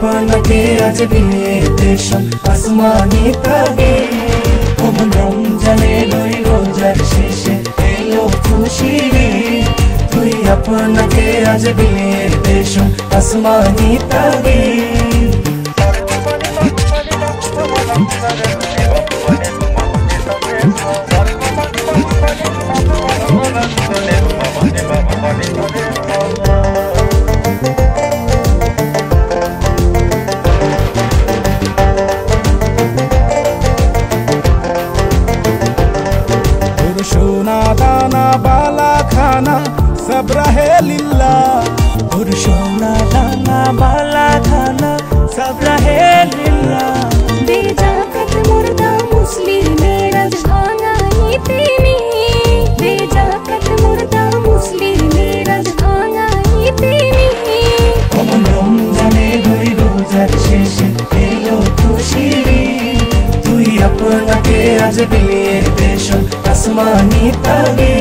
আপনাকে আজ বিলিয়ে দেশম আসমানি তাগে ওমন রমজানের ওই রোজার শেষে এলো খুশি রে তুই আপনাকে আজ বিলিয়ে দেশম আসমানি তাগে सोना दाना बाला खाना सब रहे लिल्ला और सोना दाना बाला खाना सब रहे लिल्ला बेजाकत मुर्दा मुस्लिमेर आज भाঙাইতেনি बेजाकत मुर्दा मुस्लिमेर आज ভাঙাইতেনি ওমন রমজানের ওই রোজার শেষে এলো খুশি রে তুই আপনাকে আজ বিলিয়ে দেশম আসমানি তাগে